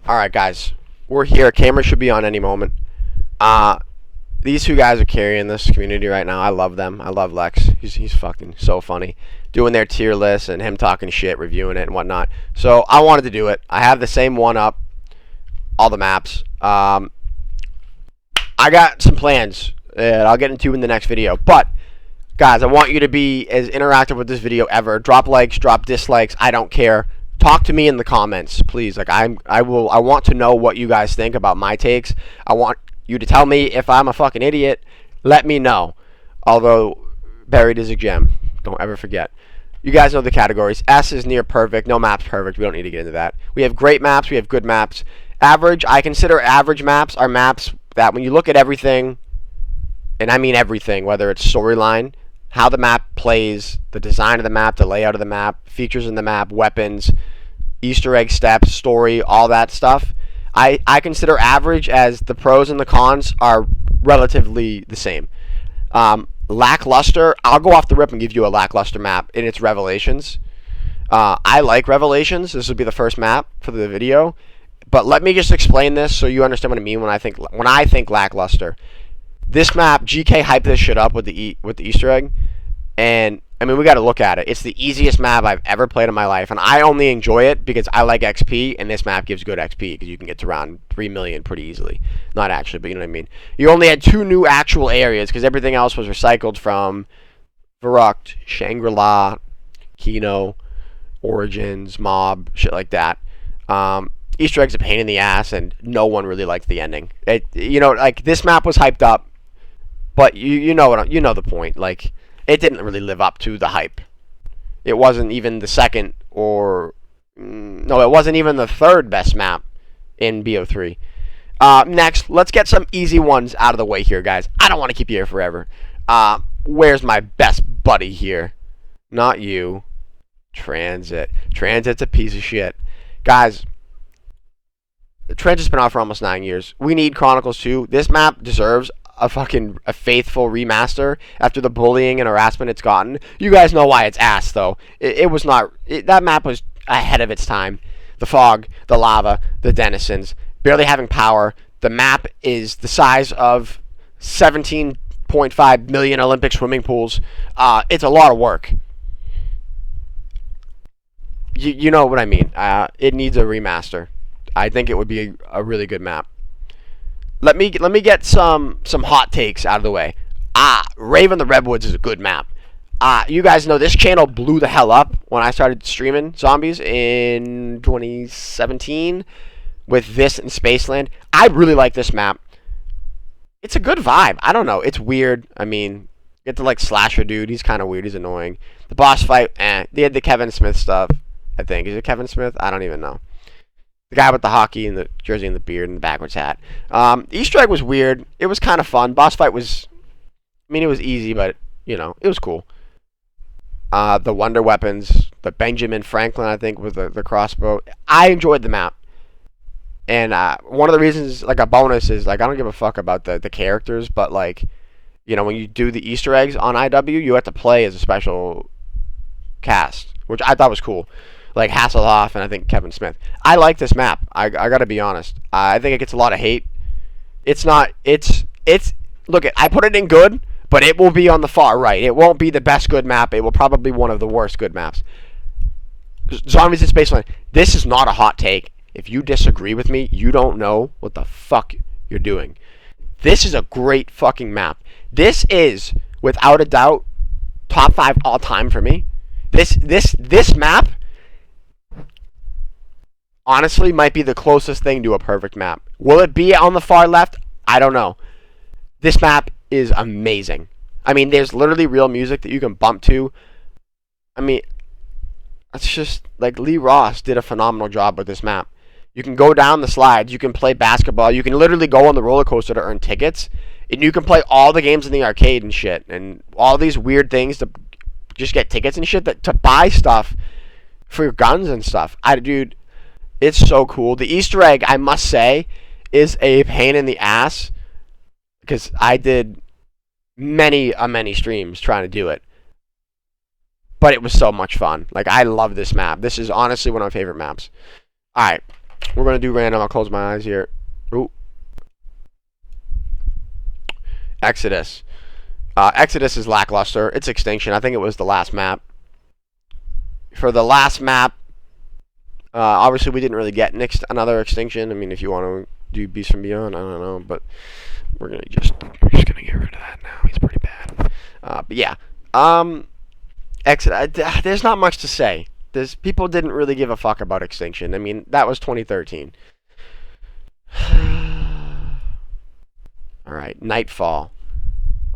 Alright, guys. We're here. Camera should be on any moment. These two guys are carrying this community right now. I love them. I love Lex. He's fucking so funny. Doing their tier list and him talking shit, reviewing it and whatnot. So I wanted to do it. I have the same one up. All the maps. I got some plans that I'll get into in the next video. But, guys, I want you to be as interactive with this video ever. Drop likes, drop dislikes. I don't care. Talk to me in the comments, please. Like I want to know what you guys think about my takes. I want you to tell me if I'm a fucking idiot. Let me know. Although buried is a gem. Don't ever forget. You guys know the categories. S is near perfect. No map's perfect. We don't need to get into that. We have great maps. We have good maps. Average. I consider average maps are maps that when you look at everything, and I mean everything, whether it's storyline, how the map plays, the design of the map, the layout of the map, features in the map, weapons, Easter egg steps, story, all that stuff. I consider average as the pros and the cons are relatively the same. Lackluster, I'll go off the rip and give you a lackluster map in its Revelations. I like Revelations. This will be the first map for the video. But let me just explain this so you understand what I mean when I think lackluster. This map, GK hyped this shit up with the Easter egg, and I mean we got to look at it. It's the easiest map I've ever played in my life, and I only enjoy it because I like XP, and this map gives good XP because you can get to around 3 million pretty easily. Not actually, but you know what I mean. You only had 2 new actual areas because everything else was recycled from Verrucht, Shangri-La, Kino, Origins, Mob, shit like that. Easter eggs a pain in the ass, and no one really liked the ending. Like this map was hyped up. But you know the point. Like, it didn't really live up to the hype. It wasn't even the second it wasn't even the third best map in BO3. Next, let's get some easy ones out of the way here, guys. I don't want to keep you here forever. Where's my best buddy here? Not you. Transit. Transit's a piece of shit. Guys, Transit's been out for almost 9 years. We need Chronicles 2. This map deserves a faithful remaster after the bullying and harassment it's gotten. You guys know why it's ass, though. That map was ahead of its time. The fog, the lava, the denizens, barely having power. The map is the size of 17.5 million Olympic swimming pools. It's a lot of work. You know what I mean. It needs a remaster. I think it would be a really good map. Let me get some hot takes out of the way. Raven the Redwoods is a good map. You guys know this channel blew the hell up when I started streaming zombies in 2017 with this and Spaceland. I really like this map. It's a good vibe. I don't know. It's weird. I mean, you get the like slasher dude. He's kind of weird. He's annoying. The boss fight, They had the Kevin Smith stuff, I think. Is it Kevin Smith? I don't even know. The guy with the hockey and the jersey and the beard and the backwards hat. Easter egg was weird. It was kind of fun. Boss fight was, it was easy, but, it was cool. The wonder weapons, the Benjamin Franklin, I think, with the crossbow. I enjoyed the map. And one of the reasons, like, a bonus is, like, I don't give a fuck about the characters, but, like, when you do the Easter eggs on IW, you have to play as a special cast, which I thought was cool. Like Hasselhoff and I think Kevin Smith. I like this map. I gotta be honest. I think it gets a lot of hate. Look, I put it in good, but it will be on the far right. It won't be the best good map. It will probably be one of the worst good maps. Zombies in Spaceland. This is not a hot take. If you disagree with me, you don't know what the fuck you're doing. This is a great fucking map. This is, without a doubt, top 5 all time for me. This map honestly might be the closest thing to a perfect map. Will it be on the far left? I don't know. This map is amazing. There's literally real music that you can bump to. It's just like Lee Ross did a phenomenal job with this map. You can go down the slides, you can play basketball, you can literally go on the roller coaster to earn tickets, and you can play all the games in the arcade and shit, and all these weird things to just get tickets and shit, to buy stuff for your guns and stuff. Dude, it's so cool. The Easter egg, I must say, is a pain in the ass because I did many streams trying to do it. But it was so much fun. Like, I love this map. This is honestly one of my favorite maps. Alright. We're going to do random. I'll close my eyes here. Ooh. Exodus. Exodus is lackluster. It's Extinction. I think it was the last map. For the last map, obviously we didn't really get another Extinction. I mean, if you want to do Beast from Beyond, I don't know, but we're just gonna get rid of that now. He's pretty bad. But yeah, Exodus. There's not much to say. People didn't really give a fuck about Extinction. I mean, that was 2013. All right, Nightfall.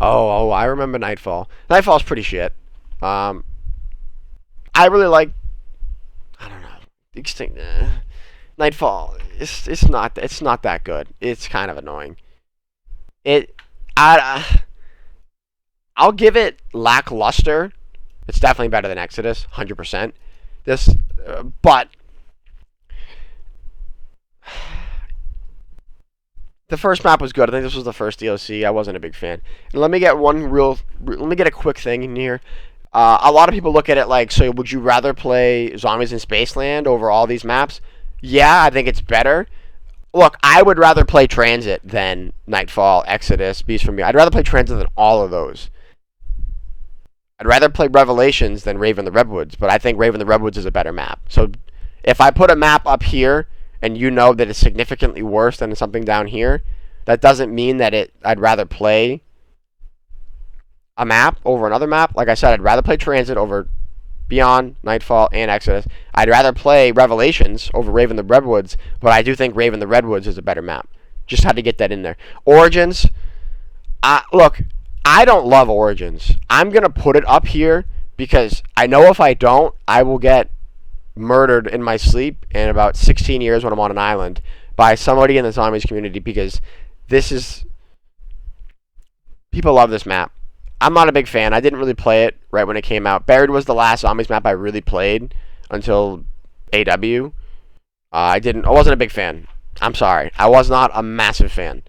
Oh, I remember Nightfall. Nightfall's pretty shit. I really like. I don't know. Nightfall. It's not that good. It's kind of annoying. I'll give it lackluster. It's definitely better than Exodus, 100%. But the first map was good. I think this was the first DLC. I wasn't a big fan. And let me get a quick thing in here. A lot of people look at it like, so would you rather play Zombies in Spaceland over all these maps? Yeah, I think it's better. Look, I would rather play Transit than Nightfall, Exodus, Beast from Beyond. I'd rather play Transit than all of those. I'd rather play Revelations than Raven the Redwoods, but I think Raven the Redwoods is a better map. So if I put a map up here and you know that it's significantly worse than something down here, that doesn't mean that I'd rather play a map over another map. Like I said, I'd rather play Transit over Beyond, Nightfall, and Exodus. I'd rather play Revelations over Raven the Redwoods, but I do think Raven the Redwoods is a better map. Just had to get that in there. Origins. Look, I don't love Origins. I'm going to put it up here because I know if I don't, I will get murdered in my sleep in about 16 years when I'm on an island by somebody in the Zombies community, because people love this map. I'm not a big fan. I didn't really play it right when it came out. Buried was the last Zombies map I really played until AW. I wasn't a big fan. I'm sorry. I was not a massive fan.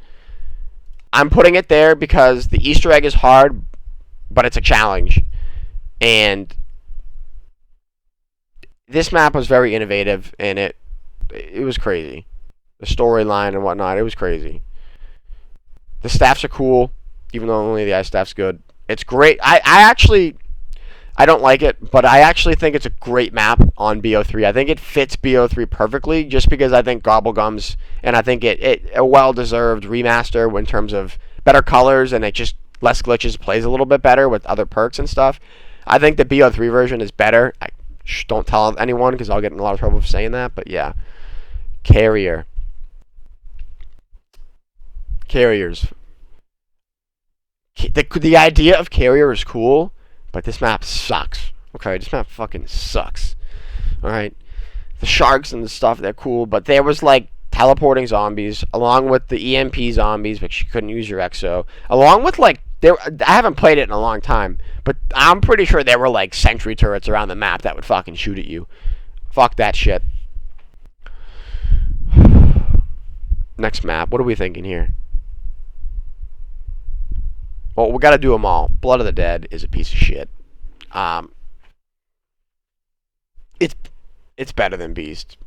I'm putting it there because the Easter egg is hard, but it's a challenge. And this map was very innovative, and it was crazy. The storyline and whatnot, it was crazy. The staffs are cool, even though only the ice staff's good. It's great. I don't like it, but I actually think it's a great map on BO3. I think it fits BO3 perfectly, just because I think Gobblegums, and I think it a well-deserved remaster in terms of better colors, and it just less glitches, plays a little bit better with other perks and stuff. I think the BO3 version is better. Don't tell anyone because I'll get in a lot of trouble for saying that, but yeah. Carriers. The idea of Carrier is cool, but this map sucks. Okay, this map fucking sucks. Alright. The sharks and the stuff, they're cool, but there was like teleporting zombies, along with the EMP zombies, but you couldn't use your exo. Along with like, I haven't played it in a long time, but I'm pretty sure there were like sentry turrets around the map that would fucking shoot at you. Fuck that shit. Next map. What are we thinking here? Well, we gotta do them all. Blood of the Dead is a piece of shit. It's better than Beast,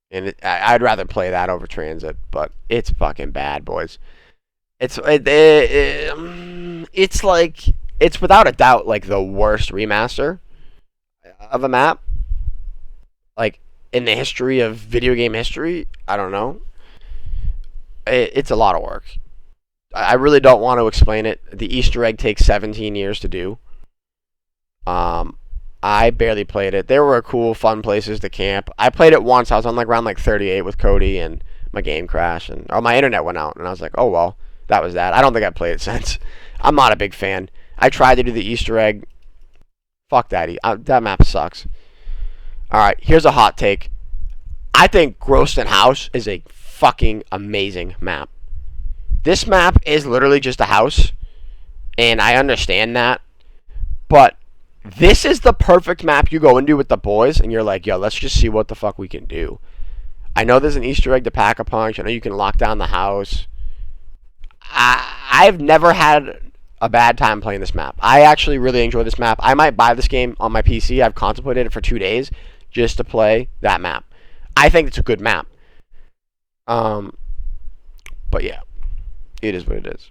and I'd rather play that over Transit, but it's fucking bad, boys. It's without a doubt like the worst remaster of a map, like in the history of video game history. I don't know. It's a lot of work. I really don't want to explain it. The Easter egg takes 17 years to do. I barely played it. There were cool, fun places to camp. I played it once. I was on like round 38 with Cody, and my game crashed, and my internet went out, and I was like, oh well, that was that. I don't think I've played it since. I'm not a big fan. I tried to do the Easter egg. Fuck that. That map sucks. All right, here's a hot take. I think Groston House is a fucking amazing map. This map is literally just a house, and I understand that, but this is the perfect map you go into with the boys, and you're like, yo, let's just see what the fuck we can do. I know there's an Easter egg to pack a punch. I know you can lock down the house. I've never had a bad time playing this map. I actually really enjoy this map. I might buy this game on my PC. I've contemplated it for 2 days just to play that map. I think it's a good map. Um, but yeah, it is what it is.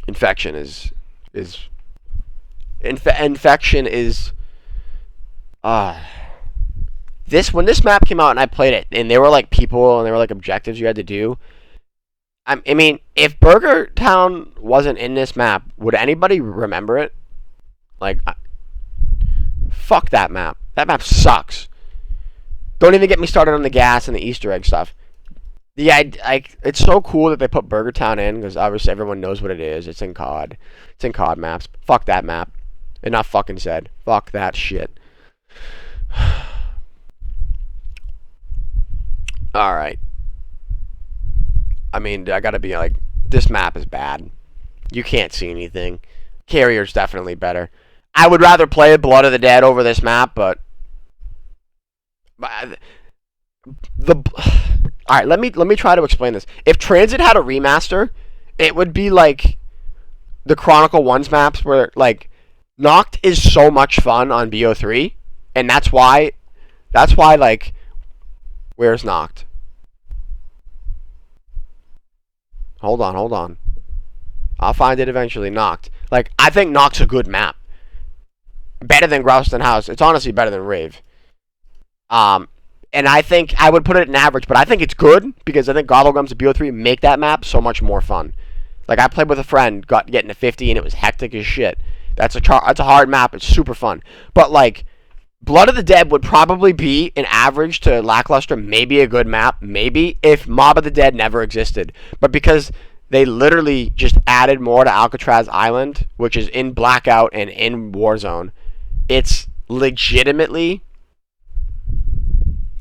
Infection is infection is uh this when this map came out and I played it and there were like people and there were like objectives you had to do. I mean, if Burger Town wasn't in this map, would anybody remember it? Like, fuck that map. That map sucks. Don't even get me started on the gas and the Easter egg stuff. Yeah, it's so cool that they put Burger Town in because obviously everyone knows what it is. It's in COD. It's in COD maps. Fuck that map. Enough fucking said. Fuck that shit. Alright. I mean, I gotta be like, this map is bad. You can't see anything. Carrier's definitely better. I would rather play Blood of the Dead over this map, but the all right. Let me try to explain this. If Transit had a remaster, it would be like the Chronicle Ones maps, where like Noct is so much fun on BO3, and that's why like where's Noct? Hold on. I'll find it eventually. Noct. Like, I think Noct's a good map. Better than Grouston House. It's honestly better than Rave. And I think I would put it in average, but I think it's good because I think Gobblegums and BO3 make that map so much more fun. Like, I played with a friend, getting to 50, and it was hectic as shit. That's a hard map. It's super fun. But, like, Blood of the Dead would probably be an average to lackluster, maybe a good map, maybe, if Mob of the Dead never existed. But because they literally just added more to Alcatraz Island, which is in Blackout and in Warzone, it's legitimately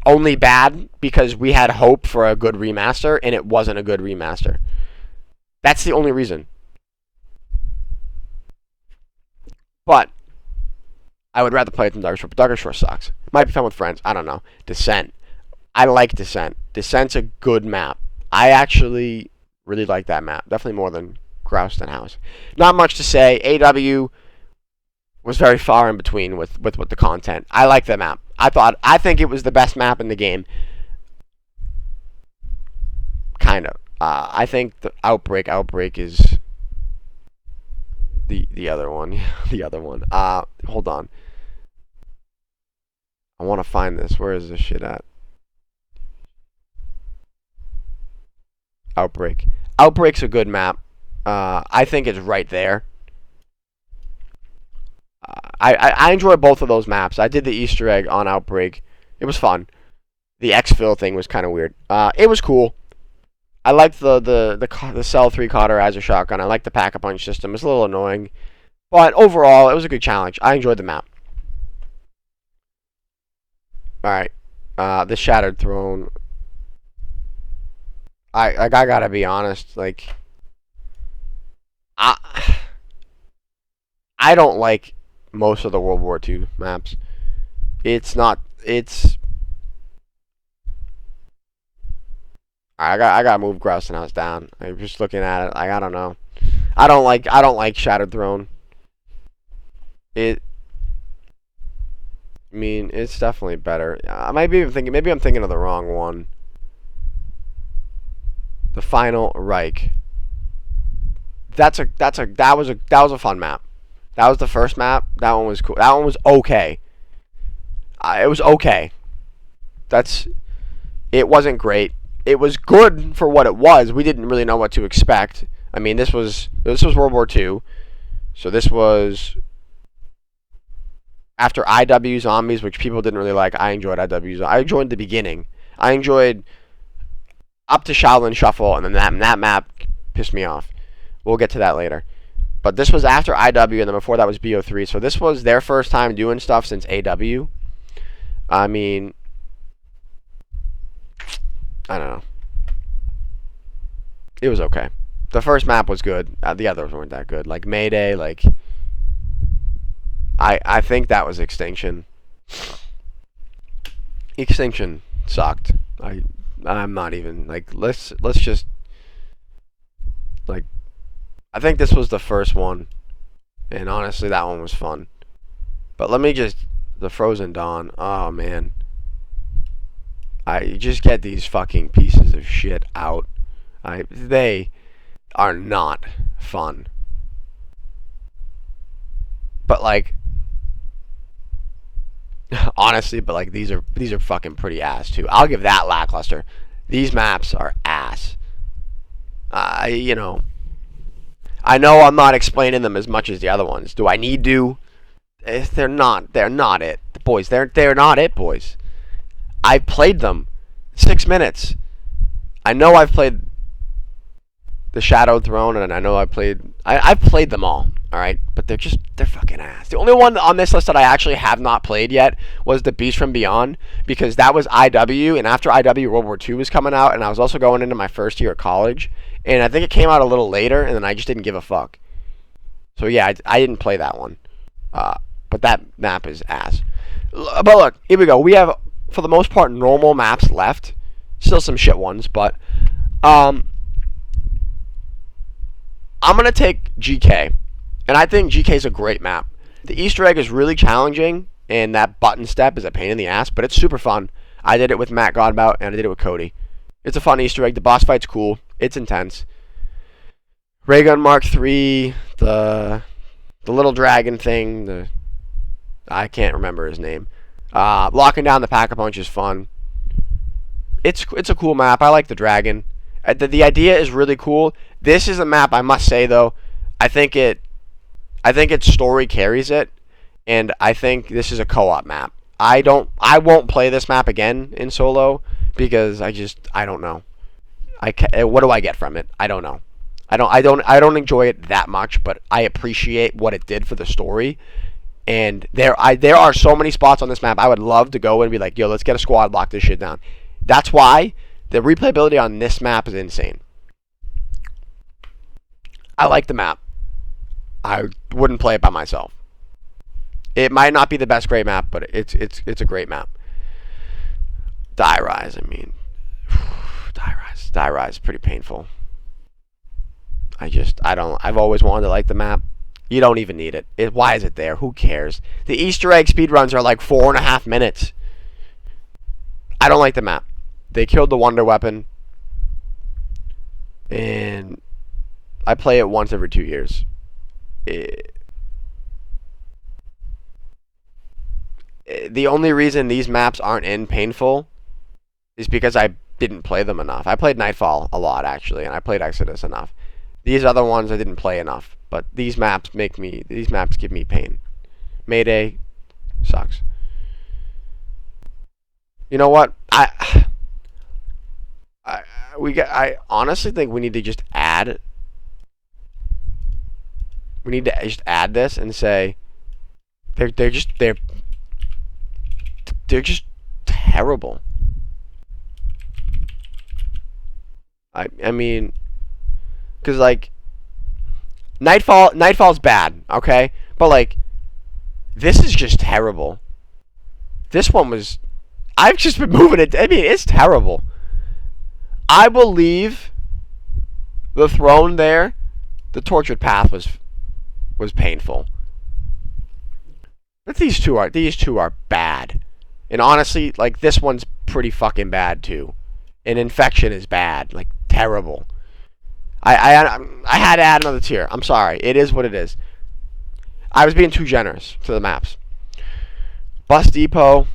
only bad because we had hope for a good remaster, and it wasn't a good remaster. That's the only reason. But I would rather play it than Darker Shore, but Darker Shore sucks. It might be fun with friends. I don't know. Descent. I like Descent. Descent's a good map. I actually really like that map. Definitely more than Grouston House. Not much to say. AW was very far in between with the content. I like the map. I think it was the best map in the game. Kind of. I think the Outbreak is the other one. The other one. Hold on. I want to find this. Where is this shit at? Outbreak. Outbreak's a good map. I think it's right there. I enjoy both of those maps. I did the Easter egg on Outbreak. It was fun. The exfil thing was kind of weird. It was cool. I liked the Cell 3 cauterizer shotgun. I liked the pack-a-punch system. It's a little annoying. But overall, it was a good challenge. I enjoyed the map. Alright. The Shattered Throne. I gotta be honest. Like, I don't like most of the World War II maps. It's not. It's. I gotta move Grouston House down. I'm just looking at it. Like, I don't know. I don't like Shattered Throne. I mean, it's definitely better. I might be even thinking. Maybe I'm thinking of the wrong one. The Final Reich. That was a fun map. That was the first map. That one was cool. That one was okay. It was okay. It wasn't great. It was good for what it was. We didn't really know what to expect. I mean, this was World War II. So this was after IW Zombies, which people didn't really like. I enjoyed IW. I enjoyed the beginning. I enjoyed up to Shaolin Shuffle, and then that map pissed me off. We'll get to that later. But this was after IW, and then before that was BO3. So this was their first time doing stuff since AW. I mean, I don't know. It was okay. The first map was good. The others weren't that good. Like Mayday, like I think that was Extinction. Extinction sucked. I'm not even like let's just like I think this was the first one, and honestly that one was fun. But let me just the Frozen Dawn. Oh man. I just get these fucking pieces of shit out. They are not fun. But like, honestly, but like these are fucking pretty ass too. I'll give that lackluster. These maps are ass. You know, I know I'm not explaining them as much as the other ones. Do I need to? They're not. They're not it, boys. They're not it, boys. I played them 6 minutes. I know I've played the Shadowed Throne, and I know I've played them all. All right, but they're fucking ass. The only one on this list that I actually have not played yet was the Beast from Beyond, because that was IW, and after IW World War II was coming out, and I was also going into my first year at college, and I think it came out a little later, and then I just didn't give a fuck. So yeah, I didn't play that one. But that map is ass. But look, here we go. We have, for the most part, normal maps left. Still some shit ones, but I'm gonna take GK, and I think GK is a great map. The Easter egg is really challenging, and that button step is a pain in the ass, but it's super fun. I did it with Matt Godbout, and I did it with Cody. It's a fun Easter egg. The boss fight's cool. It's intense. Raygun Mark III, the little dragon thing, I can't remember his name. Locking down the Pack-a-Punch is fun. It's a cool map. I like the dragon. The idea is really cool. This is a map, I must say though, I think its story carries it, and I think this is a co-op map. I won't play this map again in solo because I don't know. What do I get from it? I don't know. I don't enjoy it that much, but I appreciate what it did for the story. And there are so many spots on this map I would love to go and be like, yo, let's get a squad, lock this shit down. That's why the replayability on this map is insane. I like the map. I wouldn't play it by myself. It might not be the best great map, but it's a great map. Die Rise, I mean, Die Rise is pretty painful. I've always wanted to like the map. You don't even need it. Why is it there? Who cares? The Easter egg speedruns are like 4.5 minutes. I don't like the map. They killed the Wonder Weapon, and I play it once every 2 years. The only reason these maps aren't in painful is because I didn't play them enough. I played Nightfall a lot, actually, and I played Exodus enough. These other ones I didn't play enough, but these maps give me pain. Mayday sucks. You know what? I honestly think we need to just add. We need to just add this and say they're just terrible. I mean, because like Nightfall's bad, okay, but like this is just terrible. This one was. I've just been moving it. I mean, it's terrible. I will leave the throne there. The tortured path was painful. But these two are bad. And honestly, like this one's pretty fucking bad too. And infection is bad, like terrible. I had to add another tier. I'm sorry. It is what it is. I was being too generous to the maps. Bus Depot.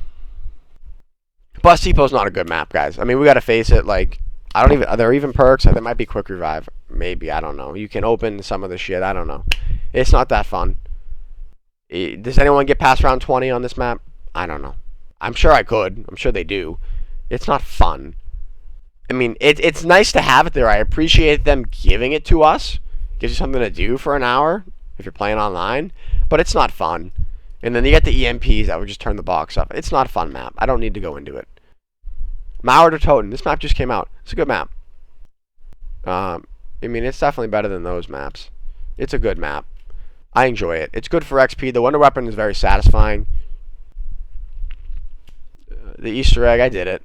Bus Depot's not a good map, guys. I mean, we gotta face it. Like, are there even perks? There might be quick revive. Maybe, I don't know. You can open some of the shit. I don't know. It's not that fun. Does anyone get past round 20 on this map? I don't know. I'm sure I could. I'm sure they do. It's not fun. I mean, it's nice to have it there. I appreciate them giving it to us. Gives you something to do for an hour if you're playing online. But it's not fun. And then you get the EMPs that would just turn the box up. It's not a fun map. I don't need to go into it. Mauer to Toten. This map just came out. It's a good map. I mean, it's definitely better than those maps. It's a good map. I enjoy it. It's good for XP. The Wonder Weapon is very satisfying. The Easter egg, I did it.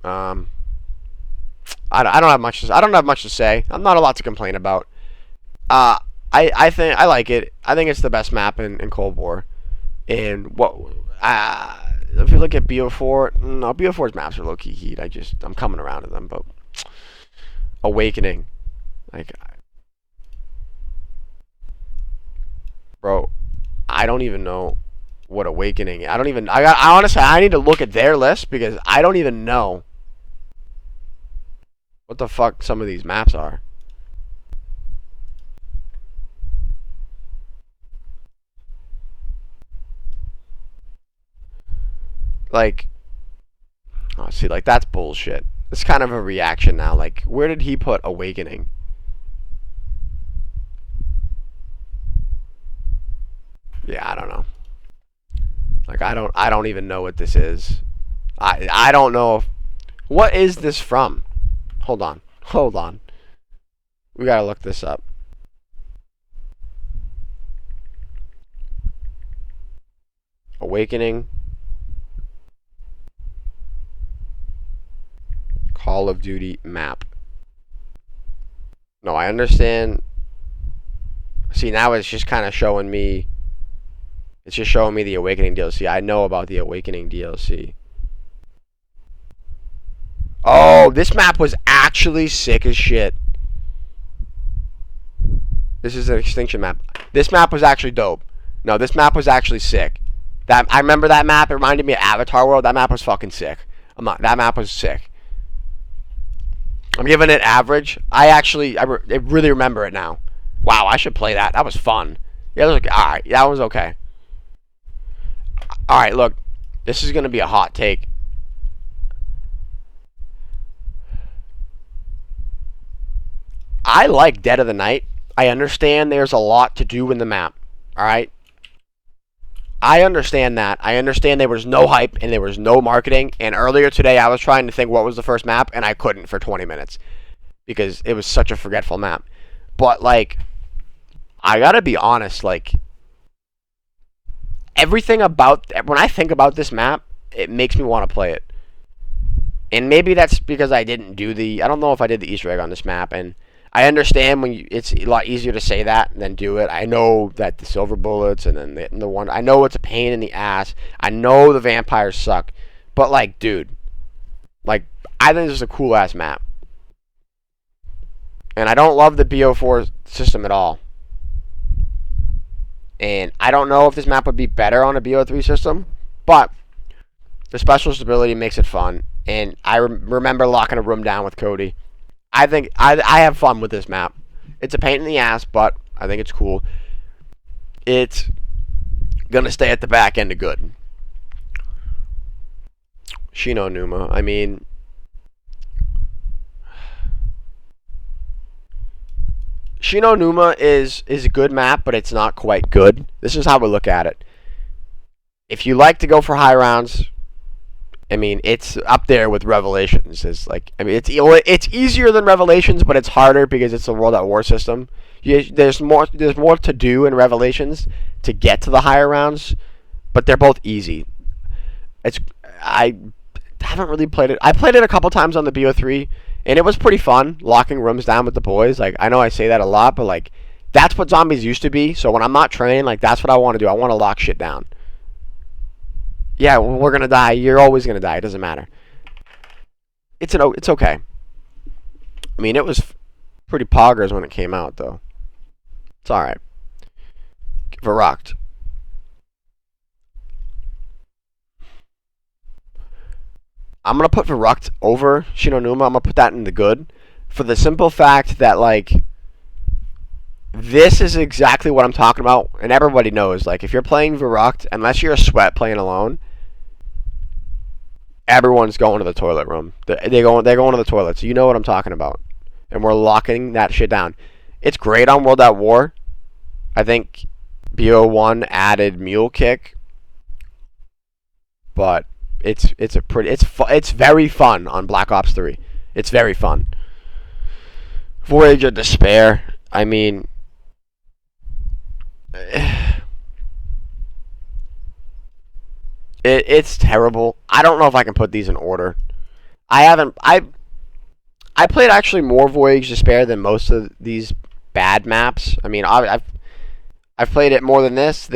I don't have much to say. I'm not a lot to complain about. I think I like it. I think it's the best map in Cold War. And if you look at BO4, no, BO4's maps are low-key heat. I'm coming around to them, but Awakening, like, bro, I don't even know what Awakening. I honestly, I need to look at their list because I don't even know what the fuck some of these maps are. Like, oh, see, like, that's bullshit. It's kind of a reaction now. Like, where did he put Awakening? Yeah, I don't know. Like, I don't even know what this is. I don't know. What is this from? Hold on. Hold on. We gotta look this up. Awakening. Call of Duty map. No, I understand. See, now it's just kind of showing me. It's just showing me the Awakening DLC. I know about the Awakening DLC. Oh, this map was actually sick as shit. This is an extinction map. This map was actually dope. No, this map was actually sick. I remember that map. It reminded me of Avatar World. That map was fucking sick. That map was sick. I'm giving it average. I really remember it now. Wow, I should play that. That was fun. Yeah, all right. That was okay. All right, look. This is gonna be a hot take. I like Dead of the Night. I understand there's a lot to do in the map. All right. I understand that. I understand there was no hype and there was no marketing. And earlier today, I was trying to think what was the first map, and I couldn't for 20 minutes because it was such a forgetful map. But, like, I gotta be honest, like, everything about, when I think about this map, it makes me want to play it. And maybe that's because I didn't do I don't know if I did the Easter egg on this map, and I understand it's a lot easier to say that than do it. I know that the silver bullets and then the one, I know it's a pain in the ass. I know the vampires suck, but, like, dude, like, I think this is a cool ass map, and I don't love the BO4 system at all. And I don't know if this map would be better on a BO3 system, but the specialist ability makes it fun. And I remember locking a room down with Cody. I think I have fun with this map. It's a pain in the ass, but I think it's cool. It's gonna stay at the back end of good. Shino Numa. I mean, Shino Numa is a good map, but it's not quite good. This is how we look at it. If you like to go for high rounds, I mean, it's up there with Revelations. It's easier than Revelations, but it's harder because it's a World at War system. There's more to do in Revelations to get to the higher rounds, but they're both easy. I haven't really played it. I played it a couple times on the BO3, and it was pretty fun locking rooms down with the boys. Like, I know I say that a lot, but, like, that's what zombies used to be. So when I'm not training, like, that's what I want to do. I want to lock shit down. Yeah, we're gonna die. You're always gonna die. It doesn't matter. It's okay. I mean, it was pretty poggers when it came out, though. It's all right. Verrucht. I'm gonna put Verrucht over Shinonuma. I'm gonna put that in the good, for the simple fact that, like, this is exactly what I'm talking about, and everybody knows. Like, if you're playing Verrucht, unless you're a sweat playing alone, everyone's going to the toilet room. They're going to the toilet. So you know what I'm talking about, and we're locking that shit down. It's great on World at War. I think BO1 added Mule Kick, but it's very fun on Black Ops 3. It's very fun. Voyage of Despair. I mean, it's terrible. I don't know if I can put these in order. I played actually more Voyage Despair than most of these bad maps. I mean, I've played it more than this,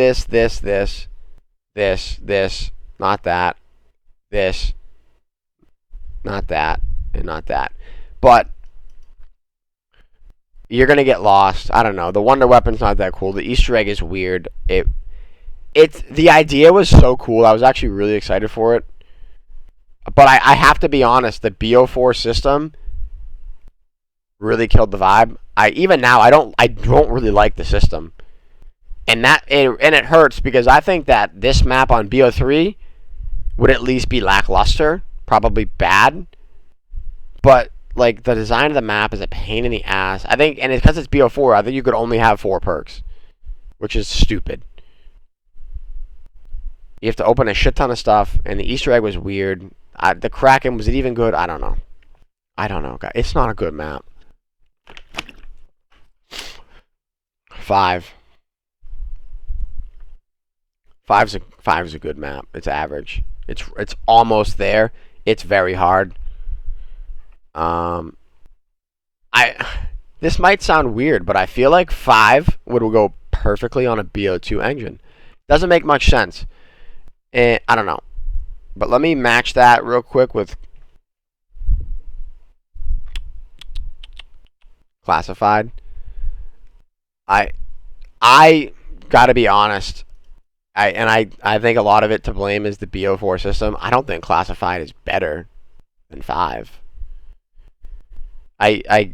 not that. this, not that, and not that. But you're gonna get lost. I don't know. The wonder weapon's not that cool. The Easter egg is weird. It's the idea was so cool. I was actually really excited for it. But I have to be honest. The BO4 system really killed the vibe. Even now I don't really like the system, and it hurts because I think that this map on BO3 would at least be lackluster, probably bad. But like the design of the map is a pain in the ass. I think, and because it's BO4, I think you could only have 4 perks, which is stupid. You have to open a shit ton of stuff, and the Easter egg was weird. The Kraken, was it even good? I don't know. I don't know. It's not a good map. 5. Five's a good map. It's average. It's almost there. It's very hard. This might sound weird, but I feel like 5 would go perfectly on a BO2 engine. Doesn't make much sense. I don't know. But let me match that real quick with classified. I gotta be honest. I think a lot of it to blame is the BO4 system. I don't think classified is better than 5. I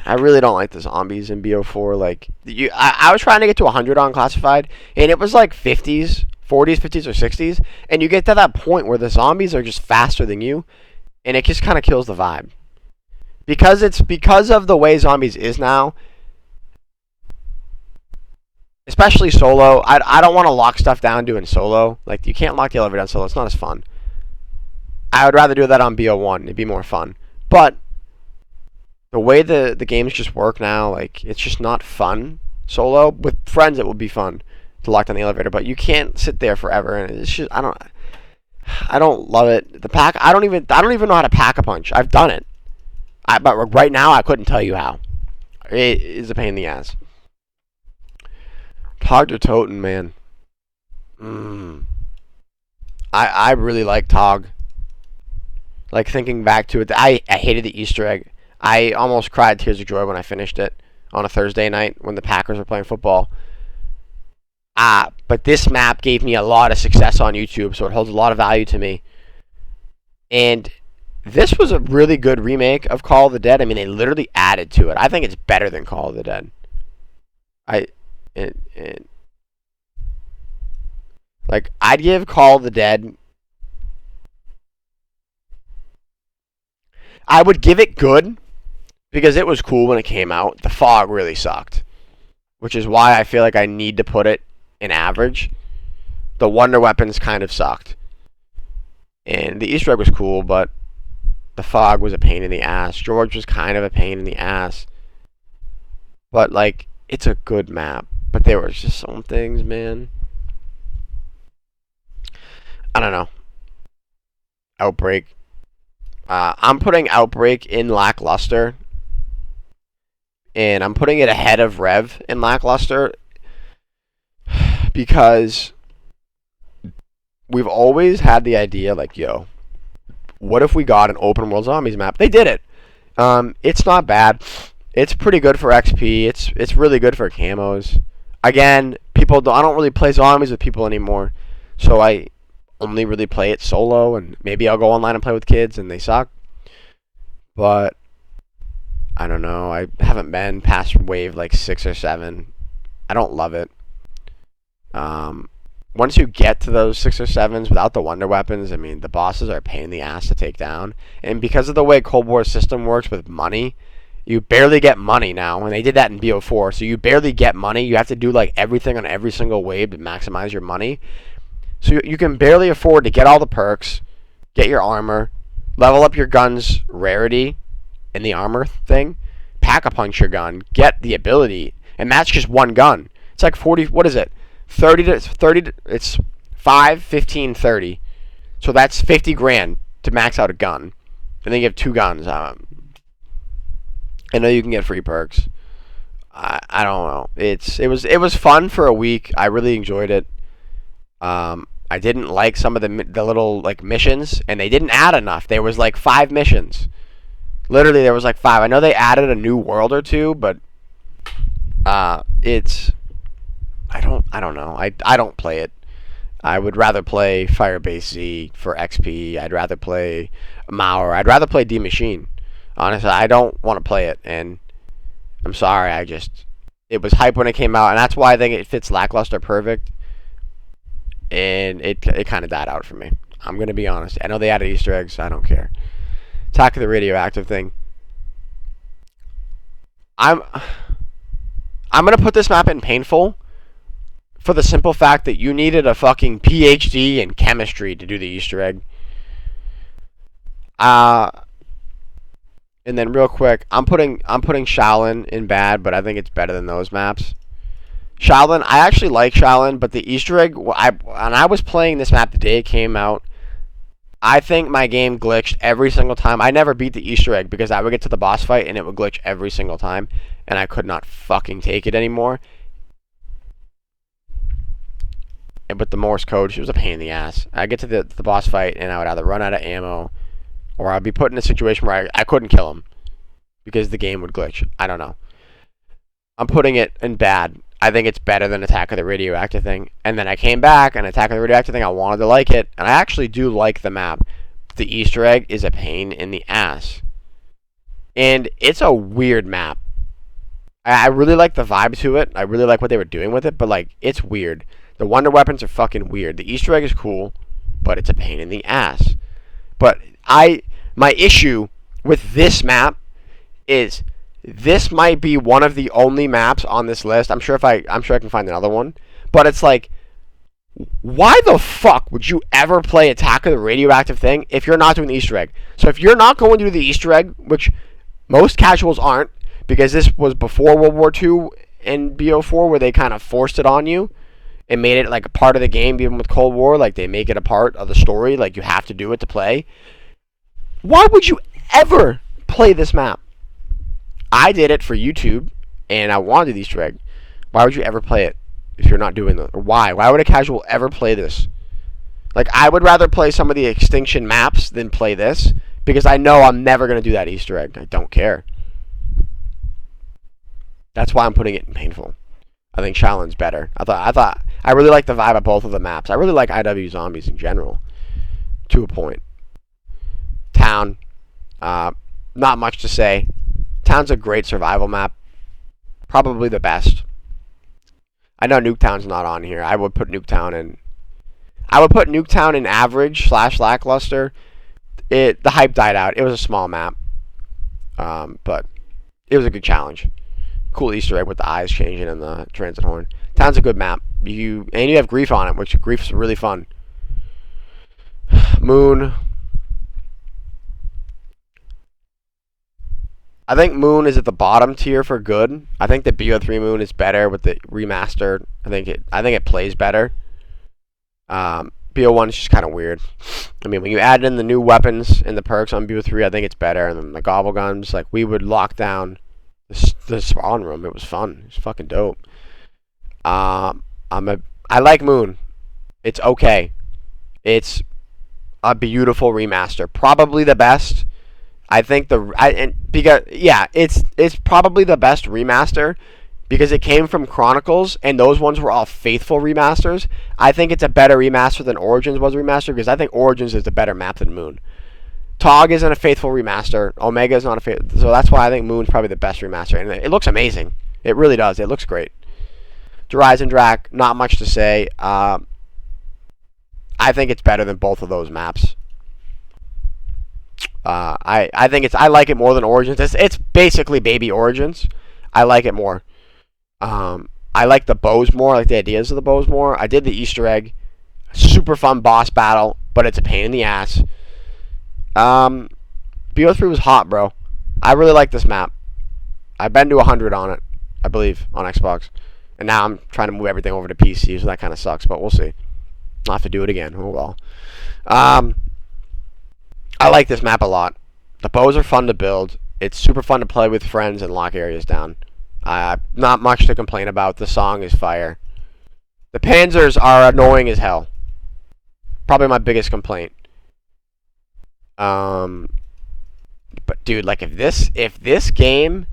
really don't like the zombies in BO4. Like I was trying to get to 100 on classified, and it was like 50s, 40s, 50s, or 60s, and you get to that point where the zombies are just faster than you, and it just kind of kills the vibe. Because of the way zombies is now, especially solo. I don't want to lock stuff down doing solo. Like you can't lock the elevator down solo. It's not as fun. I would rather do that on BO1. It'd be more fun. But the way the games just work now, like it's just not fun solo. With friends, it would be fun to lock down the elevator, but you can't sit there forever, and it's just I don't love it. The pack, I don't even know how to pack a punch. I've done it, but right now I couldn't tell you how. It is a pain in the ass. Tog to Toten, man. I really like Tog. Like thinking back to it, I hated the Easter egg. I almost cried tears of joy when I finished it on a Thursday night when the Packers were playing football. But this map gave me a lot of success on YouTube, so it holds a lot of value to me. And this was a really good remake of Call of the Dead. I mean, they literally added to it. I think it's better than Call of the Dead. I'd give Call of the Dead. I would give it good because it was cool when it came out. The fog really sucked, which is why I feel like I need to put it in average. The wonder weapons kind of sucked, and the Easter egg was cool, but the fog was a pain in the ass. George was kind of a pain in the ass, but like it's a good map. But there was just some things, man. I don't know. Outbreak. I'm putting Outbreak in lackluster, and I'm putting it ahead of Rev in lackluster because we've always had the idea, like, yo, what if we got an open world zombies map? They did it. It's not bad. It's pretty good for XP. It's really good for camos. Again, I don't really play zombies with people anymore, so I only really play it solo, and maybe I'll go online and play with kids, and they suck. But I don't know. I haven't been past wave like 6 or 7. I don't love it. Once you get to those 6 or 7s without the wonder weapons, I mean, the bosses are a pain in the ass to take down. And because of the way Cold War's system works with money, you barely get money now. And they did that in BO4, so you barely get money. You have to do like everything on every single wave to maximize your money. So you can barely afford to get all the perks, get your armor, level up your gun's rarity in the armor thing, pack a punch your gun, get the ability, and that's just one gun. It's like 40, what is it? 30, it's 5, 15, 30. So that's 50 grand to max out a gun. And then you have 2 guns. I know you can get free perks. I don't know. It was fun for a week. I really enjoyed it. I didn't like some of the little like missions, and they didn't add enough. There was like 5 missions. Literally, there was like 5. I know they added a new world or two, but it's I don't know. I don't play it. I would rather play Firebase Z for XP. I'd rather play Mauer. I'd rather play D Machine. Honestly, I don't want to play it, and I'm sorry. It was hype when it came out, and that's why I think it fits Lackluster perfect. And it kind of died out for me. I'm gonna be honest. I know they added Easter eggs. I don't care. Attack of the Radioactive thing. I'm gonna put this map in painful for the simple fact that you needed a fucking PhD in chemistry to do the Easter egg. And then real quick, I'm putting Shaolin in bad, but I think it's better than those maps. Shaolin, I actually like Shaolin, but the Easter egg, when I was playing this map the day it came out, I think my game glitched every single time. I never beat the Easter egg because I would get to the boss fight and it would glitch every single time, and I could not fucking take it anymore. And with the Morse code, she was a pain in the ass. I'd get to the boss fight and I would either run out of ammo or I'd be put in a situation where I couldn't kill him because the game would glitch. I don't know. I'm putting it in bad. I think it's better than Attack of the Radioactive thing. And then I came back, and Attack of the Radioactive thing, I wanted to like it. And I actually do like the map. The Easter egg is a pain in the ass. And it's a weird map. I really like the vibe to it. I really like what they were doing with it. But, like, it's weird. The wonder weapons are fucking weird. The Easter egg is cool, but it's a pain in the ass. But my issue with this map is this might be one of the only maps on this list. I'm sure I can find another one. But it's like, why the fuck would you ever play Attack of the Radioactive thing if you're not doing the Easter egg? So if you're not going to do the Easter egg, which most casuals aren't, because this was before World War II and BO4 where they kind of forced it on you and made it like a part of the game, even with Cold War, like they make it a part of the story, like you have to do it to play. Why would you ever play this map? I did it for YouTube, and I wanted to do the Easter egg. Why would you ever play it if you're not doing it? Or why? Why would a casual ever play this? Like, I would rather play some of the Extinction maps than play this, because I know I'm never going to do that Easter egg. I don't care. That's why I'm putting it in painful. I think Shaolin's better. I really like the vibe of both of the maps. I really like IW Zombies in general, to a point. Town, not much to say. Town's a great survival map. Probably the best. I know Nuketown's not on here. I would put Nuketown in. I would put Nuketown in average / lackluster. The hype died out. It was a small map. But it was a good challenge. Cool Easter egg with the eyes changing and the transit horn. Town's a good map. You have Grief on it, which Grief's really fun. Moon. I think Moon is at the bottom tier for good. I think the BO3 Moon is better with the remastered. I think it plays better. BO1 is just kind of weird. I mean, when you add in the new weapons and the perks on BO3, I think it's better. And then the gobble guns, like we would lock down the spawn room. It was fun. It was fucking dope. I like Moon. It's okay. It's a beautiful remaster. Probably the best. I think it's probably the best remaster because it came from Chronicles and those ones were all faithful remasters. I think it's a better remaster than Origins was a remaster because I think Origins is the better map than Moon. TOG isn't a faithful remaster. Omega is not a faithful, so that's why I think Moon's probably the best remaster, and it looks amazing. It really does. It looks great. Horizon Drac, not much to say. I think it's better than both of those maps. I think I like it more than Origins. It's basically baby Origins. I like it more. I like the bows more. I like the ideas of the bows more. I did the Easter egg. Super fun boss battle, but it's a pain in the ass. BO3 was hot, bro. I really like this map. I've been to 100 on it, I believe, on Xbox. And now I'm trying to move everything over to PC, so that kind of sucks, but we'll see. I'll have to do it again. Oh, well. I like this map a lot. The bows are fun to build. It's super fun to play with friends and lock areas down. Not much to complain about. The song is fire. The Panzers are annoying as hell. Probably my biggest complaint. Um, but dude, like if this game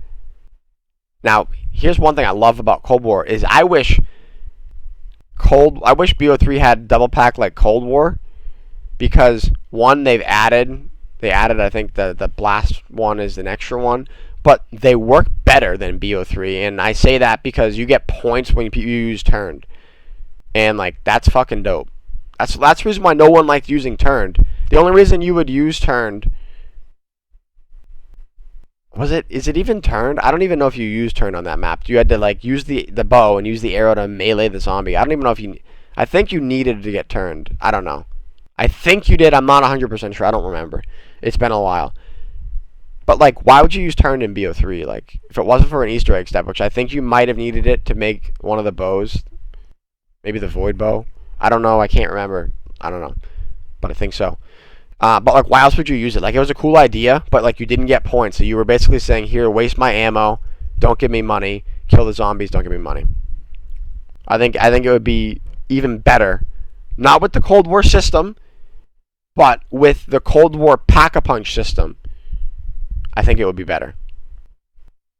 now, here's one thing I love about Cold War is I wish BO3 had double pack like Cold War because one they added I think the blast one is an extra one, but they work better than BO3, and I say that because you get points when you use turned, and like that's fucking dope. That's the reason why no one liked using turned. The only reason you would use turned is it even turned? I don't even know if you used turned on that map. You had to like use the bow and use the arrow to melee the zombie. I don't even know if you. I think you needed to get turned. I don't know. I think you did. I'm not 100% sure. I don't remember. It's been a while. But like, why would you use turned in BO3? Like, if it wasn't for an Easter egg step, which I think you might have needed it to make one of the bows, maybe the void bow. I don't know. I can't remember. I don't know, but I think so. But like, why else would you use it? Like, it was a cool idea, but like, you didn't get points, so you were basically saying, "Here, waste my ammo. Don't give me money. Kill the zombies. Don't give me money." I think it would be even better, not with the Cold War system, but with the Cold War pack-a-punch system. I think it would be better.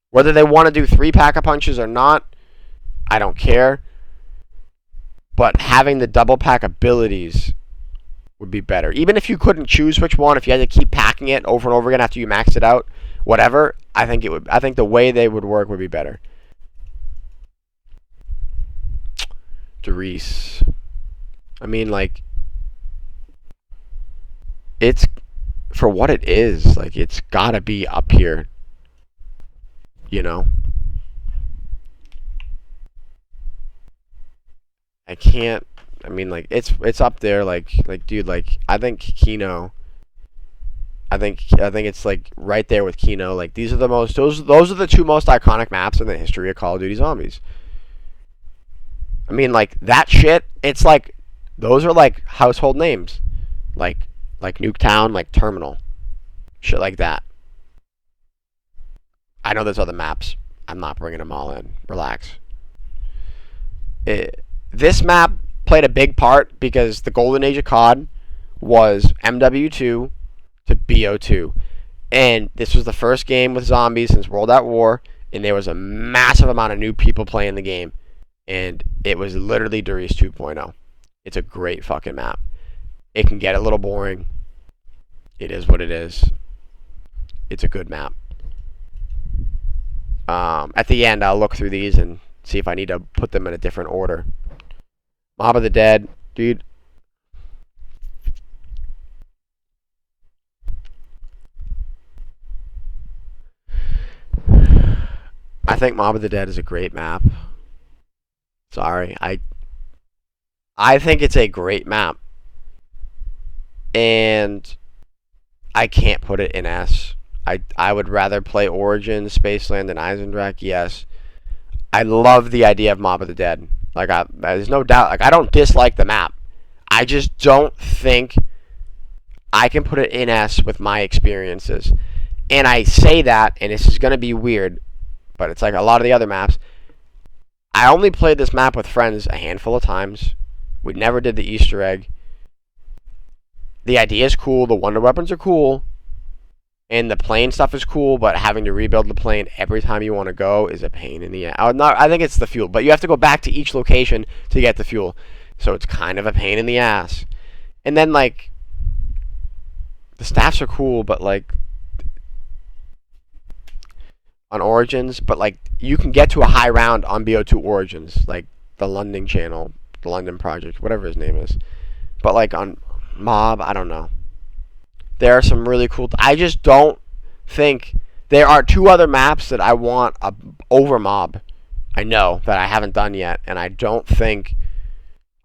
Whether they want to do 3 pack-a-punches or not, I don't care. But having the double pack abilities would be better. Even if you couldn't choose which one, if you had to keep packing it over and over again after you maxed it out, whatever, I think the way they would work would be better. Doris. I mean, like, it's for what it is. Like, it's gotta be up here. You know. I can't. I mean, like, it's up there. Like, dude. Like, I think Kino. I think it's like right there with Kino. Like, these are the most. Those are the 2 most iconic maps in the history of Call of Duty Zombies. I mean, like that shit. It's like those are like household names, like Nuketown, like Terminal, shit like that. I know there's other maps. I'm not bringing them all in. Relax. This map played a big part because the golden age of COD was MW2 to BO2, and this was the first game with zombies since World at War, and there was a massive amount of new people playing the game, and it was literally Doris 2.0. It's a great fucking map. It can get a little boring. It is what it is. It's a good map. At the end, I'll look through these and see if I need to put them in a different order. Mob of the Dead, dude. I think Mob of the Dead is a great map. Sorry, I think it's a great map, and I can't put it in S. I would rather play Origin, Spaceland, than Eisendrache. Yes, I love the idea of Mob of the Dead. Like, there's no doubt. Like, I don't dislike the map. I just don't think I can put it in S with my experiences. And I say that, and this is going to be weird, but it's like a lot of the other maps. I only played this map with friends a handful of times. We never did the Easter egg. The idea is cool. The wonder weapons are cool. And the plane stuff is cool, but having to rebuild the plane every time you want to go is a pain in the ass. I think it's the fuel, but you have to go back to each location to get the fuel. So it's kind of a pain in the ass. And then, like, the staffs are cool, but, like, on Origins, but, like, you can get to a high round on BO2 Origins, like the London channel, the London Project, whatever his name is. But, like, on Mob, I don't know. There are some really cool. I just don't think there are 2 other maps that I want over Mob. I know that I haven't done yet, and I don't think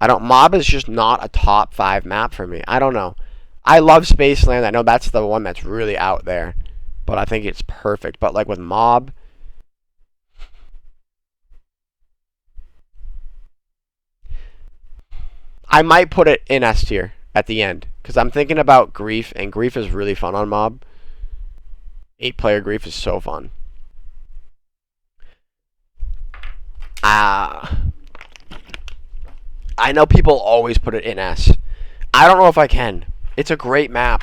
Mob is just not a top 5 map for me. I don't know. I love Spaceland. I know that's the one that's really out there, but I think it's perfect. But like with Mob, I might put it in S tier at the end. Because I'm thinking about Grief, and Grief is really fun on Mob. 8-player Grief is so fun. I know people always put it in S. I don't know if I can. It's a great map.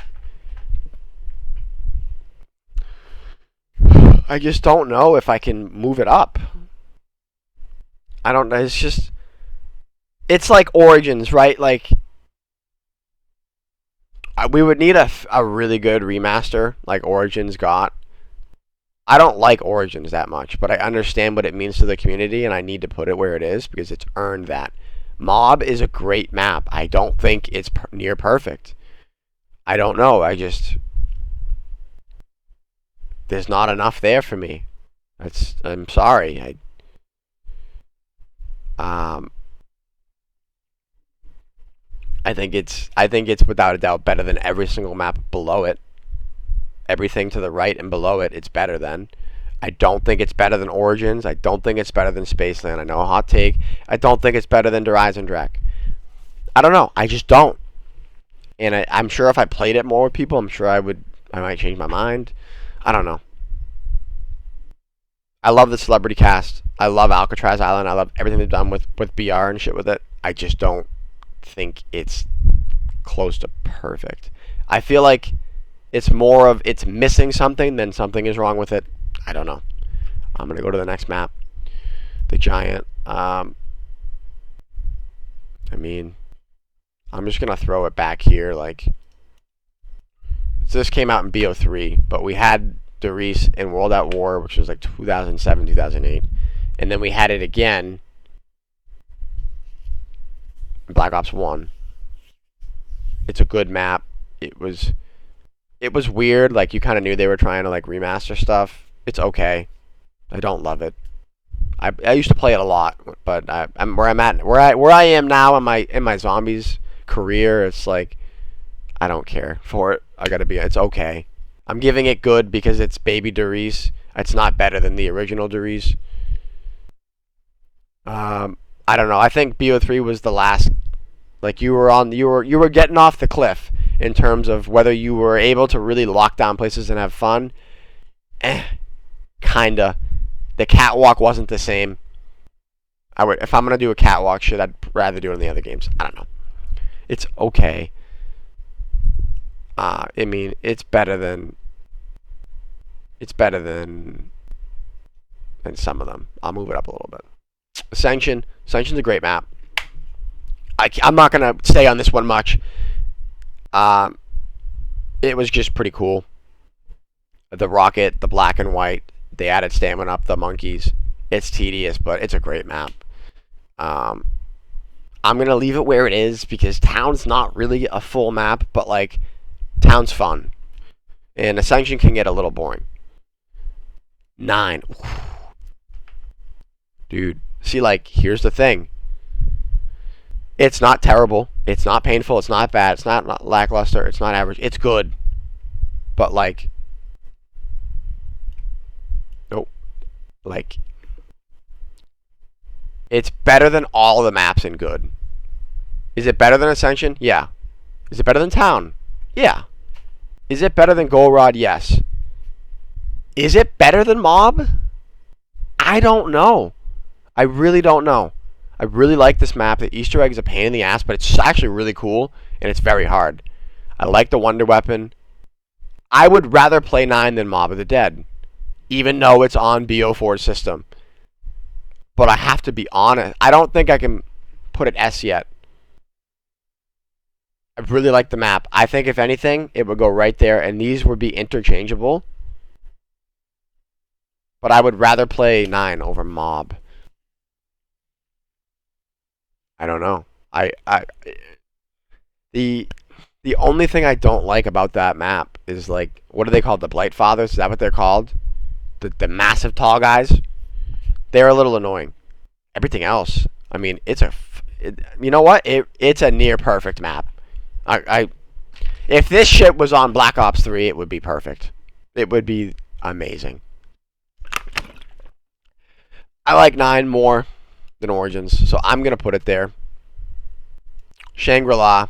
I just don't know if I can move it up. I don't know. It's just. It's like Origins, right? Like. We would need a really good remaster like Origins got. I don't like Origins that much, but I understand what it means to the community, and I need to put it where it is because it's earned that. Mob is a great map. I don't think it's near perfect. I don't know. There's not enough there for me. I'm sorry. Um, I think it's without a doubt better than every single map below it. Everything to the right and below it, it's better than. I don't think it's better than Origins. I don't think it's better than Spaceland. I know a hot take. I don't think it's better than Horizon Drac. I don't know. I just don't. And I'm sure if I played it more with people, I'm sure I might change my mind. I don't know. I love the celebrity cast. I love Alcatraz Island. I love everything they've done with BR and shit with it. I just don't think it's close to perfect. I feel like it's more of it's missing something than something is wrong with it. I don't know. I'm going to go to the next map. The Giant. I mean, I'm just going to throw it back here. Like, so this came out in BO3, but we had Doris in World at War, which was like 2007, 2008. And then we had it again in Black Ops 1. It's a good map. It was weird. Like, you kind of knew they were trying to like remaster stuff. It's okay. I don't love it. I used to play it a lot, but I'm where I am now in my zombies career. It's like I don't care for it. It's okay. I'm giving it good because it's baby Doris. It's not better than the original Doris. I don't know. I think BO3 was the last. Like you were getting off the cliff in terms of whether you were able to really lock down places and have fun. Kinda. The catwalk wasn't the same. If I'm gonna do a catwalk shit, I'd rather do it in the other games. I don't know. It's okay. I mean, it's better than some of them. I'll move it up a little bit. Ascension's a great map. I'm not gonna stay on this one much. It was just pretty cool. The rocket, the black and white. They added stamina up, the monkeys. It's tedious, but it's a great map. I'm gonna leave it where it is because Town's not really a full map, but like Town's fun, and Ascension can get a little boring. 9, dude. See, like here's the thing. It's not terrible. It's not painful. It's not bad. It's not lackluster. It's not average. It's good, but like. Nope. Like, it's better than all the maps in good. Is it better than Ascension? Yeah. Is it better than Town? Yeah. Is it better than Golrod? Yes. Is it better than Mob? I don't know. I really don't know. I really like this map. The Easter egg is a pain in the ass, but it's actually really cool, and it's very hard. I like the Wonder Weapon. I would rather play 9 than Mob of the Dead, even though it's on BO4's system. But I have to be honest. I don't think I can put it S yet. I really like the map. I think, if anything, it would go right there, and these would be interchangeable. But I would rather play 9 over Mob. I don't know. The only thing I don't like about that map is, like, what are they called? The Blight Fathers? Is that what they're called? The massive tall guys? They're a little annoying. Everything else, I mean, you know what? It's a near perfect map. If this shit was on Black Ops 3, it would be perfect. It would be amazing. I like 9 more than Origins, so I'm gonna put it there. Shangri-La.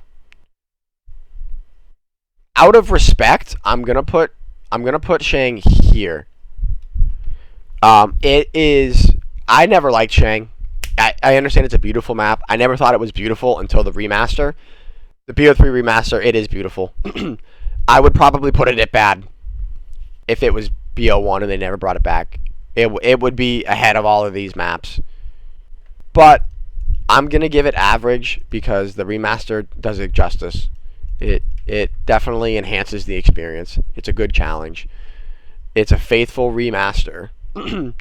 Out of respect, I'm gonna put Shang here. It is. I never liked Shang. I understand it's a beautiful map. I never thought it was beautiful until the remaster. The BO3 remaster, it is beautiful. I would probably put it at bad if it was BO1 and they never brought it back. It would be ahead of all of these maps. But I'm going to give it average because the remaster does it justice. It definitely enhances the experience. It's a good challenge. It's a faithful remaster. I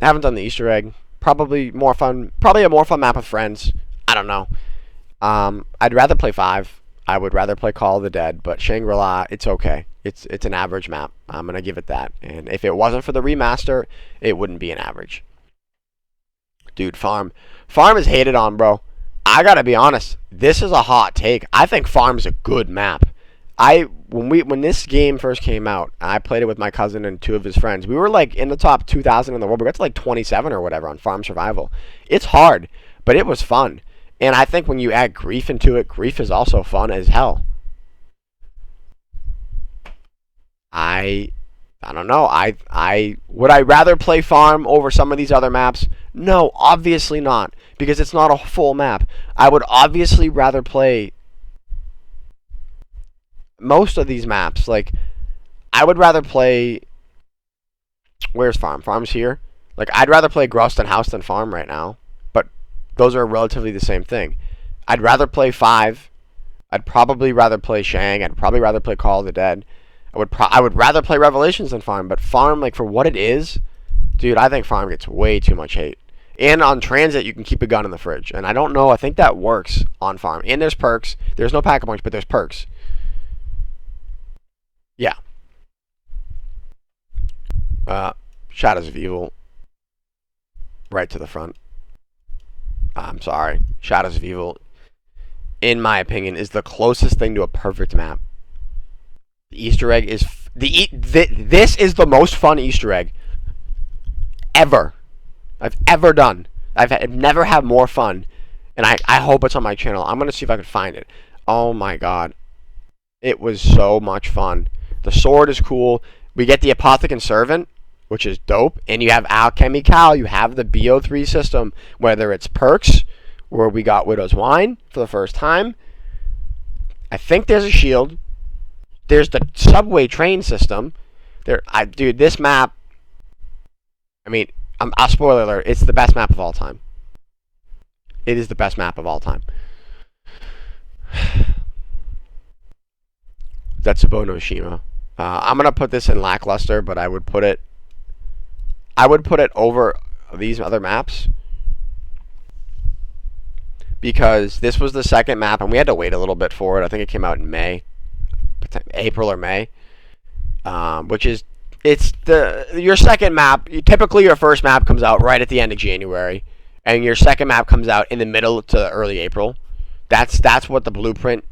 haven't done the Easter egg. Probably more fun. Probably a more fun map with friends. I don't know. I'd rather play 5. I would rather play Call of the Dead, but Shangri-La, it's okay. It's an average map. I'm gonna give it that. And if it wasn't for the remaster, it wouldn't be an average. Dude, Farm is hated on, bro. I gotta be honest. This is a hot take. I think Farm's a good map. When this game first came out, I played it with my cousin and 2 of his friends. We were like in the top 2,000 in the world. We got to like 27 or whatever on Farm Survival. It's hard, but it was fun. And I think when you add grief into it, grief is also fun as hell. I don't know. I would I rather play Farm over some of these other maps? No, obviously not, because it's not a full map. I would obviously rather play most of these maps. Like, I would rather play. Where's Farm? Farm's here. Like, I'd rather play Gross than House than Farm right now. But those are relatively the same thing. I'd rather play 5. I'd probably rather play Shang. I'd probably rather play Call of the Dead. I would rather play Revelations than Farm. But Farm, like, for what it is, dude, I think Farm gets way too much hate. And on Transit, you can keep a gun in the fridge. And I don't know. I think that works on Farm. And there's perks. There's no pack-a-punch, but there's perks. Yeah. Shadows of Evil. Right to the front. I'm sorry. Shadows of Evil, in my opinion, is the closest thing to a perfect map. The Easter egg is... This is the most fun Easter egg ever I've ever done. I've never had more fun. And I hope it's on my channel. I'm going to see if I can find it. Oh my god. It was so much fun. The sword is cool. We get the Apothecary Servant, which is dope. And you have Alchemy Cal. You have the BO3 system. Whether it's perks, where we got Widow's Wine for the first time. I think there's a shield. There's the subway train system. Dude, this map... I mean, a spoiler alert. It's the best map of all time. It is the best map of all time. Zetsubo no Shima. I'm gonna put this in lackluster, but I would put it over these other maps because this was the second map, and we had to wait a little bit for it. I think it came out in May, April or May, which is your second map. Typically, your first map comes out right at the end of January, and your second map comes out in the middle to early April. That's what the blueprint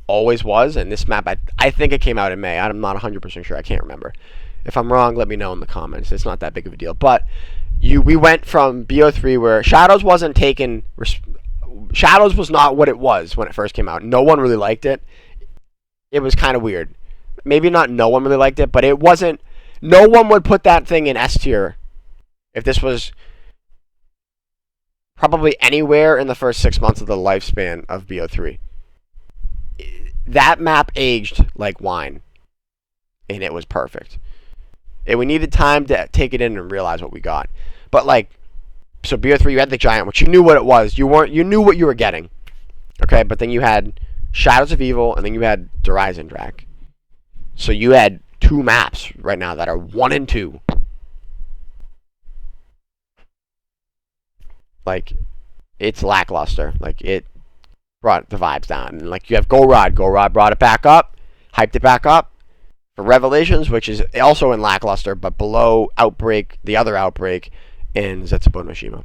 always was, and this map, I think it came out in May. I'm not 100% sure. I can't remember. If I'm wrong, let me know in the comments. It's not that big of a deal. But we went from BO3 where Shadows wasn't taken. Shadows was not what it was when it first came out. No one really liked it. It was kind of weird. Maybe not no one really liked it, but it wasn't. No one would put that thing in S tier if this was probably anywhere in the first 6 months of the lifespan of BO3. That map aged like wine, and it was perfect. And we needed time to take it in and realize what we got. But like, so BO3, you had the Giant, which you knew what it was. You knew what you were getting. Okay, but then you had Shadows of Evil, and then you had Drak. So you had 2 maps right now that are 1 and 2. Like, it's lackluster. Like, it brought the vibes down. And like, you have Go Rod. Go Rod brought it back up, hyped it back up. For Revelations, which is also in lackluster, but below Outbreak, the other Outbreak, and Zetsubo no Shima.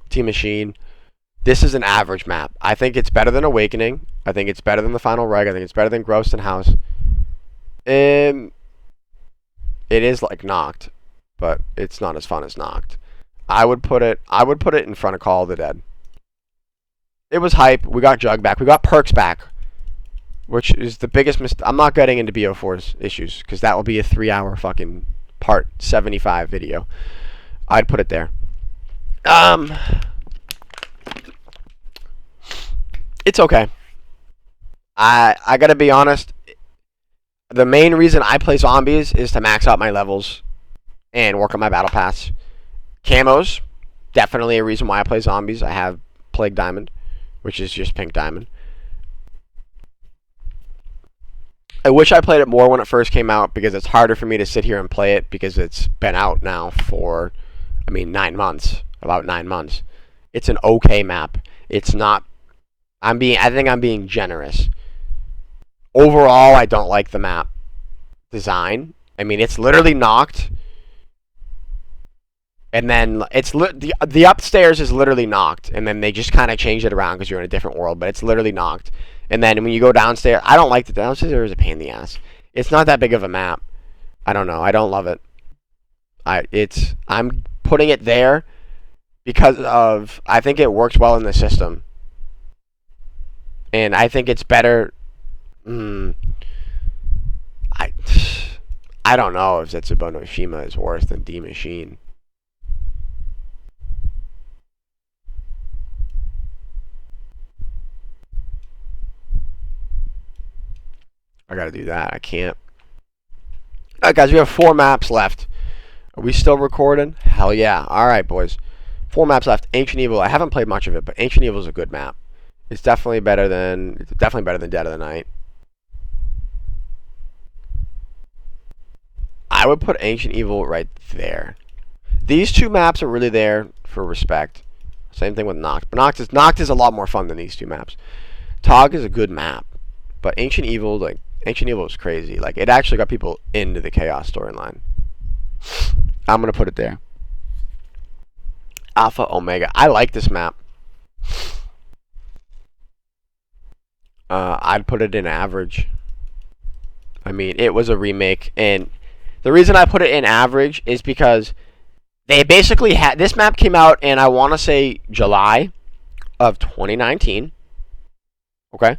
Team Machine. This is an average map. I think it's better than Awakening. I think it's better than the Final Reg. I think it's better than Gross and House. It is like Knocked, but it's not as fun as Knocked. I would put it in front of Call of the Dead. It was hype. We got Jug back. We got Perks back, which is the biggest mistake. I'm not getting into BO4's issues because that will be a 3-hour fucking part 75 video. I'd put it there. It's okay. I gotta be honest. The main reason I play zombies is to max out my levels and work on my battle pass. Camos, definitely a reason why I play zombies. I have Plague Diamond, which is just pink diamond. I wish I played it more when it first came out because it's harder for me to sit here and play it because it's been out now for, 9 months, about 9 months. It's an okay map. It's not. I think I'm being generous. Overall, I don't like the map design. It's literally knocked, and then the upstairs is literally knocked, and then they just kind of changed it around because you're in a different world. But it's literally knocked, and then when you go downstairs, I don't like the downstairs. Is a pain in the ass. It's not that big of a map. I don't know. I don't love it. I'm putting it there because of I think it works well in the system, and I think it's better. I I don't know if Zetsubo no Shima is worse than D Machine. I gotta do that. I can't. Alright, guys, we have 4 maps left. Are we still recording? Hell yeah. Alright, boys. 4 maps left. Ancient Evil. I haven't played much of it, but Ancient Evil is a good map. It's definitely better than Dead of the Night. I would put Ancient Evil right there. These 2 maps are really there for respect. Same thing with Noct. But Noct is a lot more fun than these 2 maps. Tog is a good map, but Ancient Evil is crazy. Like it actually got people into the Chaos storyline. I'm gonna put it there. Alpha Omega. I like this map. I'd put it in average. It was a remake, and the reason I put it in average is because they basically had this map came out in I want to say July of 2019. Okay,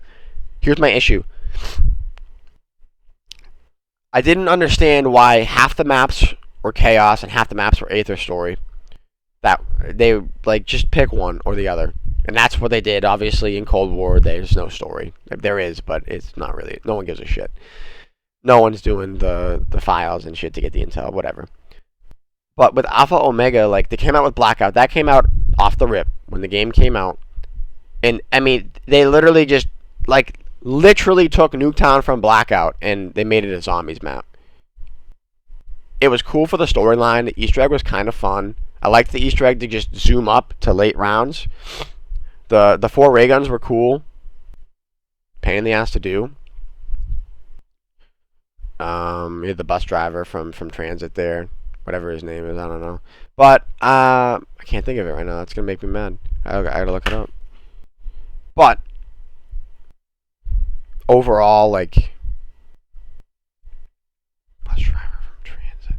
here's my issue. I didn't understand why half the maps were Chaos and half the maps were Aether Story. That they just pick one or the other, and that's what they did. Obviously, in Cold War, there's no story. There is, but it's not really. No one gives a shit. No one's doing the files and shit to get the intel, whatever. But with Alpha Omega, they came out with Blackout. That came out off the rip when the game came out, and they literally just literally took Nuketown from Blackout and they made it a zombies map. It was cool for the storyline. The Easter egg was kind of fun. I liked the Easter egg to just zoom up to late rounds. The 4 ray guns were cool. Pain in the ass to do. You had the bus driver from Transit there, whatever his name is, I don't know. But I can't think of it right now. That's gonna make me mad. I gotta look it up. But overall, bus driver from Transit.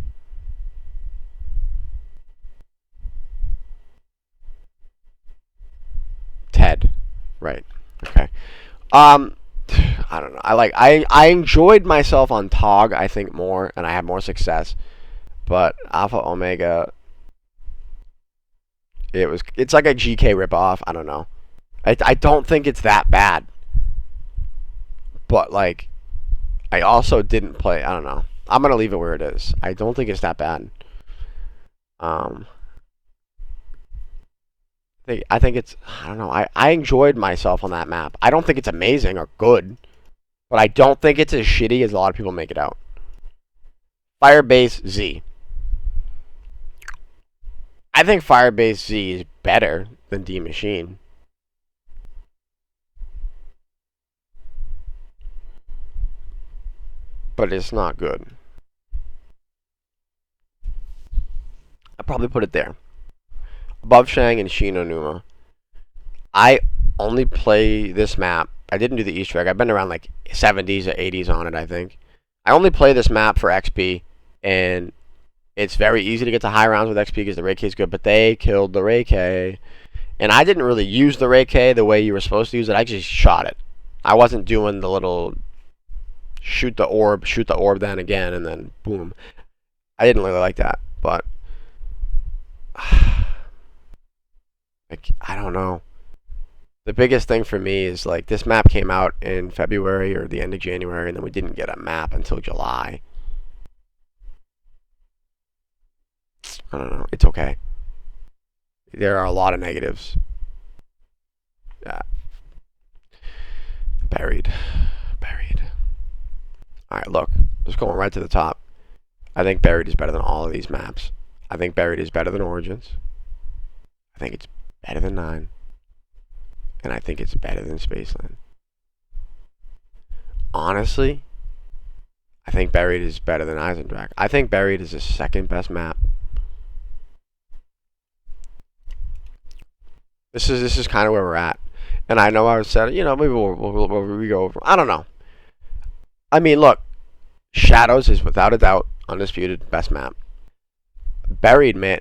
Ted, right? Okay. I don't know. I enjoyed myself on Tog, I think, more, and I had more success. But Alpha Omega, it's like a GK ripoff. I don't know. I don't think it's that bad. But I also didn't play. I don't know. I'm gonna leave it where it is. I don't think it's that bad. I think it's. I don't know. I enjoyed myself on that map. I don't think it's amazing or good, but I don't think it's as shitty as a lot of people make it out. Firebase Z. I think Firebase Z is better than D Machine. But it's not good. I'd probably put it there. Above Shang and Shin Onuma. I only play this map. I didn't do the Easter egg. I've been around 70s or 80s on it, I think. I only play this map for XP, and it's very easy to get to high rounds with XP because the Ray K is good, but they killed the Ray K. And I didn't really use the Ray K the way you were supposed to use it. I just shot it. I wasn't doing the little shoot the orb then again, and then boom. I didn't really like that, but I don't know. The biggest thing for me is like this map came out in February or the end of January, and then we didn't get a map until July. I don't know. It's okay. There are a lot of negatives. Yeah. Buried. Alright, look. Just going right to the top. I think Buried is better than all of these maps. I think Buried is better than Origins. I think it's better than 9. And I think it's better than Spaceland. Honestly, I think Buried is better than Eisendrache. I think Buried is the second best map. This is kind of where we're at. And I know I said, maybe we'll go over. I don't know. I mean, look, Shadows is without a doubt undisputed best map. Buried, man,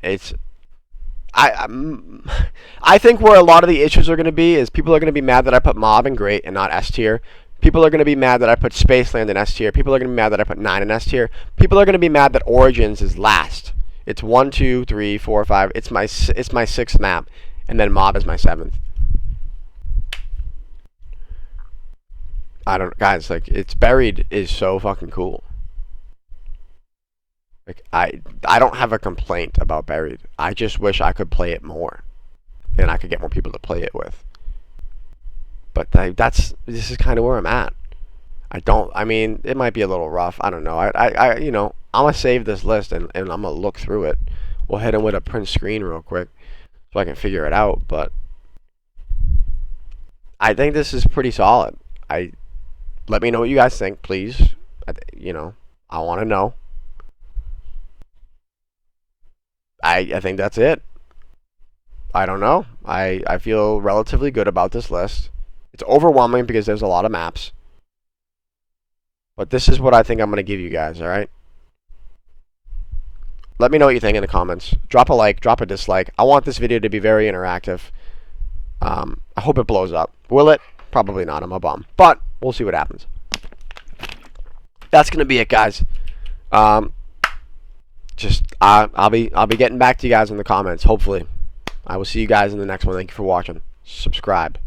I think where a lot of the issues are going to be is people are going to be mad that I put Mob in Great and not S tier. People are going to be mad that I put Spaceland in S tier. People are going to be mad that I put 9 in S tier. People are going to be mad that Origins is last. It's 1, 2, 3, 4, 5. It's my 6th map, and then Mob is my 7th. Guys, like, it's Buried is so fucking cool. Like, I don't have a complaint about Buried. I just wish I could play it more, and I could get more people to play it with. But this is kind of where I'm at. I mean, it might be a little rough. I don't know. I'm gonna save this list and I'm gonna look through it. We'll hit him with a print screen real quick so I can figure it out. But I think this is pretty solid. Let me know what you guys think, please. I want to know. I think that's it. I don't know. I feel relatively good about this list. It's overwhelming because there's a lot of maps. But this is what I think I'm going to give you guys, alright? Let me know what you think in the comments. Drop a like, drop a dislike. I want this video to be very interactive. I hope it blows up. Will it? Probably not. I'm a bum. But we'll see what happens. That's going to be it, guys. I'll be getting back to you guys in the comments, hopefully. I will see you guys in the next one. Thank you for watching. Subscribe.